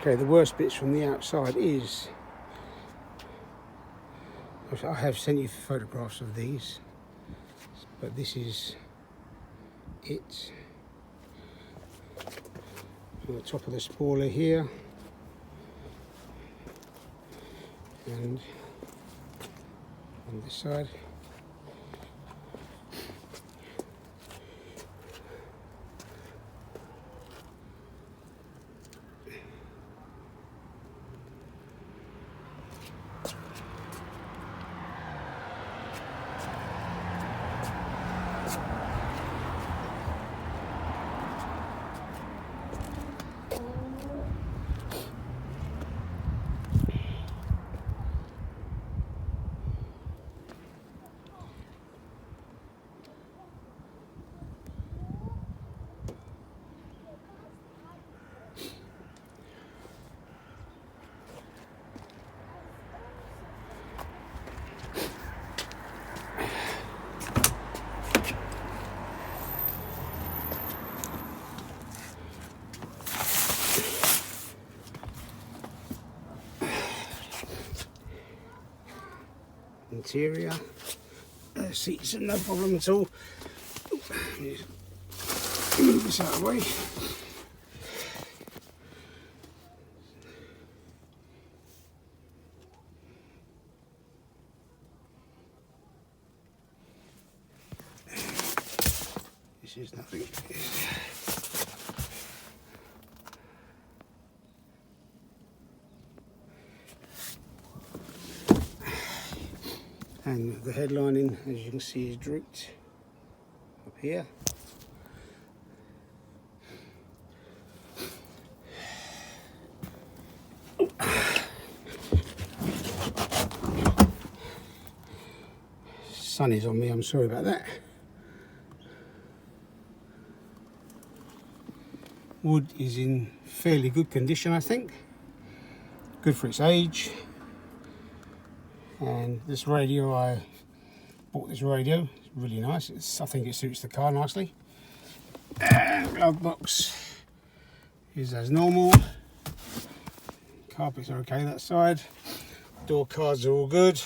Okay, the worst bits from the outside is, I have sent you photographs of these, but this is it. On the top of the spoiler here, and on this side. Interior, seats are no problem at all. Move this out of the way. This is nothing. And the headlining, as you can see, is drooped up here. Sun is on me, I'm sorry about that. Wood is in fairly good condition, I think. Good for its age. And this radio, I bought this radio, it's really nice. I think it suits the car nicely. And glove box is as normal. Carpets are okay that side. Door cards are all good.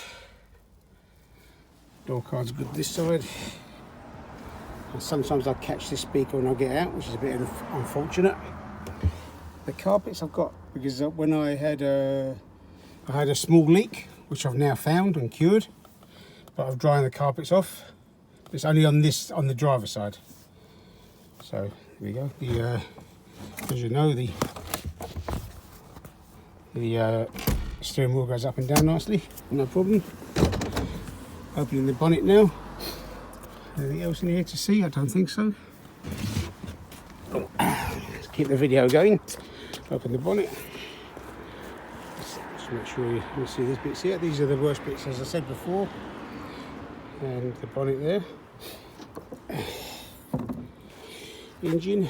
Door cards are good this side. And sometimes I catch this speaker when I get out, which is a bit unfortunate. The carpets I've got, because when I had a small leak, which I've now found and cured, but I've drying the carpets off. It's only on the driver's side. So here we go. As you know, the steering wheel goes up and down nicely, no problem. Opening the bonnet now. Anything else in here to see? I don't think so. Let's keep the video going. Open the bonnet. Just make sure you see these bits here. These are the worst bits, as I said before. And the bonnet there. Engine.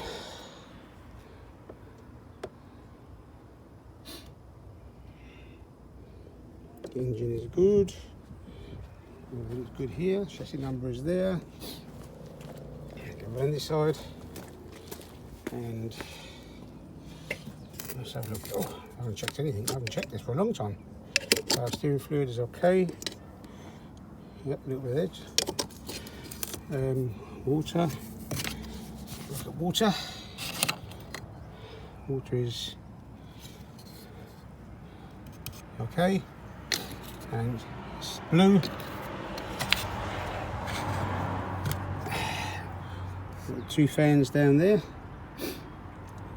The engine is good. Everything's good here. Chassis number is there. Go around this side. And let's have a look. Oh, I haven't checked anything. I haven't checked this for a long time. Steering fluid is okay. Yep, a little bit of edge. Water. Look at water. Water is okay. And it's blue. Got 2 fans down there.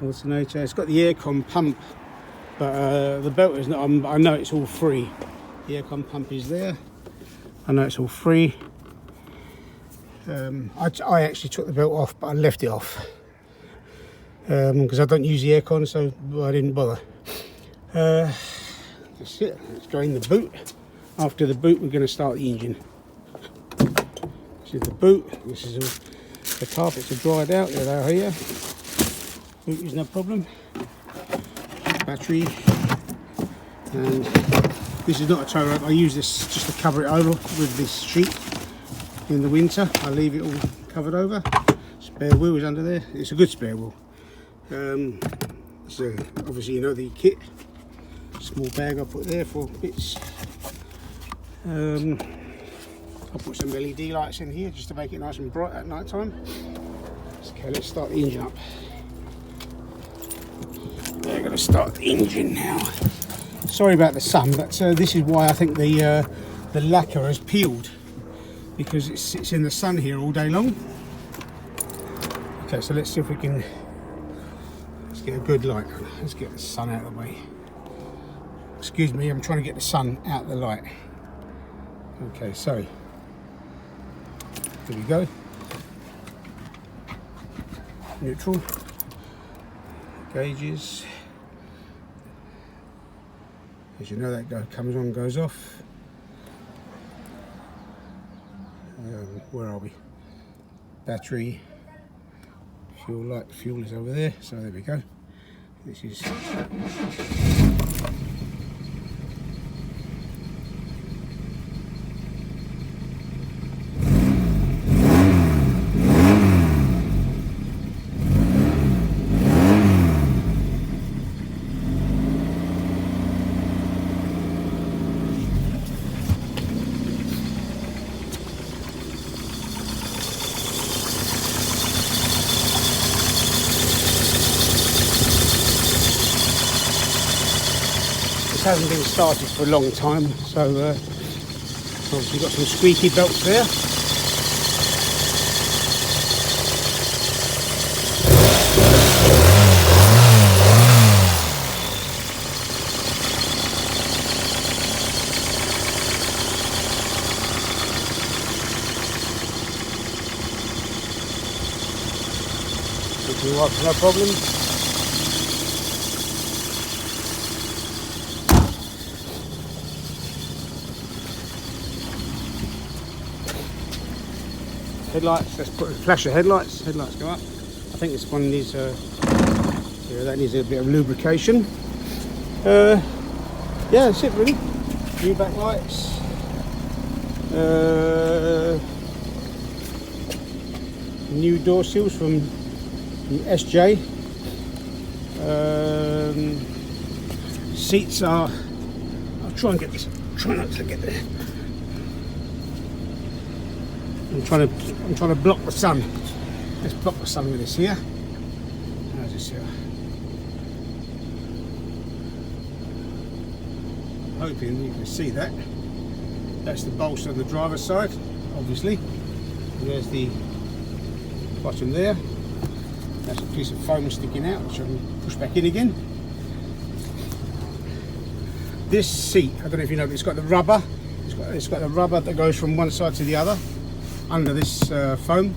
Alternator. It's got the aircon pump, but the belt is not. I know it's all free. The aircon pump is there. I know it's all free. I actually took the belt off, but I left it off because I don't use the aircon, so I didn't bother. That's it. Let's go in the boot. After the boot, we're going to start the engine. This is the boot. This is all. The carpets are dried out. There they are here. Boot is no problem. Battery. And this is not a tow rope. I use this just to cover it over with this sheet. In the winter, I leave it all covered over. Spare wheel is under there. It's a good spare wheel. So obviously you know the kit, small bag I put there for bits. I'll put some LED lights in here just to make it nice and bright at night time. Okay, let's start the engine up. We're going to start the engine now. Sorry about the sun, but this is why I think the lacquer has peeled, because it sits in the sun here all day long. Okay, so let's see if we can, let's get a good light. Let's get the sun out of the way. Excuse me, I'm trying to get the sun out of the light. Okay, so here we go. Neutral. Gauges. As you know, that comes on, goes off. Where are we? Battery. Fuel light. Fuel is over there. So there we go. This is. Hasn't been started for a long time, so obviously got some squeaky belts there. No problem. Headlights, let's put a flash of headlights. Headlights go up. I think this one needs that needs a bit of lubrication. Yeah, that's it really. New backlights. New door seals from SJ. Seats are. I'll try and get this. Try not to get there. I'm trying to block the sun. Let's block the sun with this here. How's this here? Hoping you can see that. That's the bolster on the driver's side, obviously. And there's the bottom there. That's a piece of foam sticking out, which I can push back in again. This seat, I don't know if you know, but it's got the rubber. It's got the rubber that goes from one side to the other under this foam.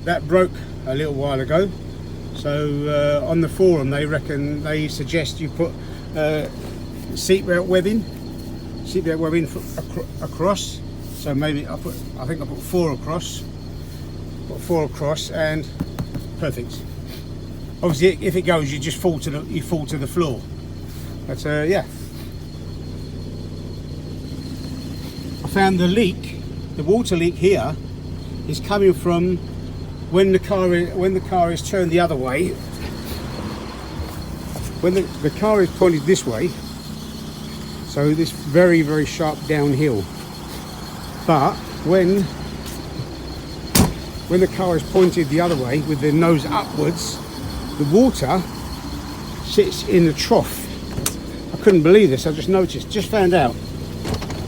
That broke a little while ago, so on the forum they suggest you put seatbelt webbing across. So maybe I think I put 4 across. Put 4 across and perfect. Obviously, if it goes, you just fall to the floor. But yeah, I found the water leak here is coming from when the car is turned the other way. When the car is pointed this way, so this very, very sharp downhill. But when the car is pointed the other way with the nose upwards, the water sits in the trough. I couldn't believe this. I just found out.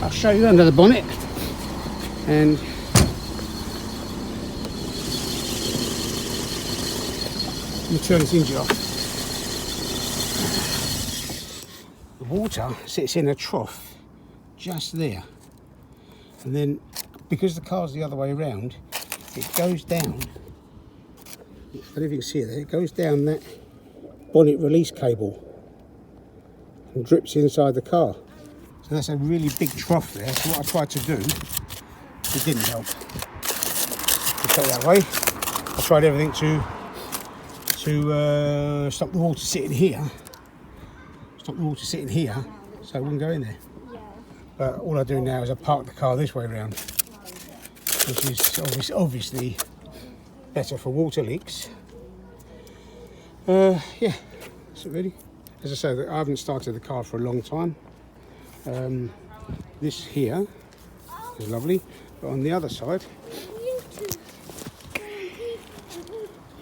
I'll show you under the bonnet. And let me turn this engine off. The water sits in a trough just there, and then because the car's the other way around, it goes down. I don't know if you can see that. It goes down that bonnet release cable and drips inside the car. So that's a really big trough there. So what I tried to do, it didn't help. Put it that way. I tried everything to stop the water sitting here. Stop the water sitting here, so it wouldn't go in there. But all I do now is I park the car this way around, which is obviously better for water leaks. Yeah, That's it really. As I say, I haven't started the car for a long time. This here is lovely, but on the other side,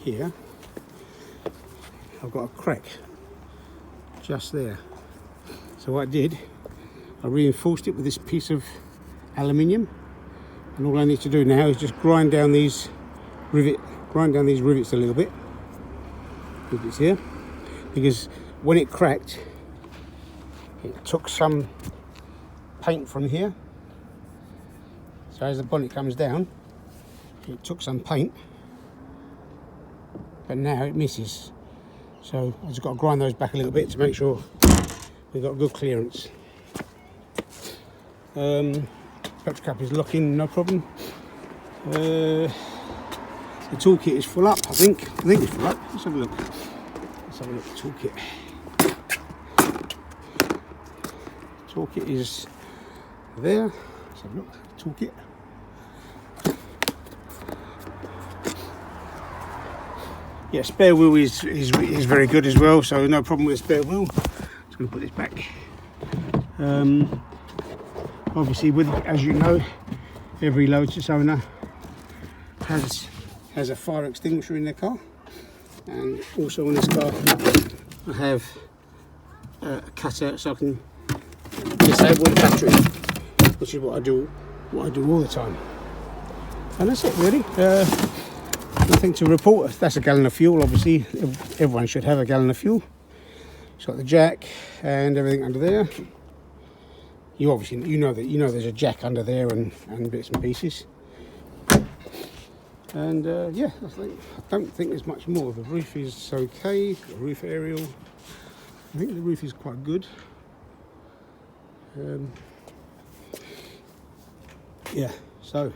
here, I've got a crack just there. So what I did, I reinforced it with this piece of aluminium, and all I need to do now is just grind down these rivets a little bit. Rivets here, because when it cracked, it took some paint from here. So as the bonnet comes down, it took some paint, but now it misses. So I've just got to grind those back a little bit to make sure we've got good clearance. Petrol cap is locking, no problem. The toolkit is full up, I think it's full up. Let's have a look. Let's have a look at the toolkit. Toolkit is there. Let's have a look. Toolkit. Yeah, spare wheel is very good as well, so no problem with the spare wheel. Just going to put this back. Obviously, as you know, every Lotus owner has a fire extinguisher in their car, and also on this car I have a cutter so I can disable the battery, which is what I do all the time. And that's it really. Nothing to report. That's a gallon of fuel. Obviously, everyone should have a gallon of fuel. It's got the jack and everything under there. You know there's a jack under there and bits and pieces. And yeah, I don't think there's much more. The roof is okay. The roof aerial. I think the roof is quite good. Yeah. So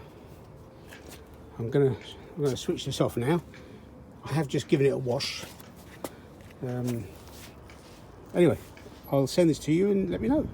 I'm gonna switch this off now. I have just given it a wash. Anyway, I'll send this to you and let me know.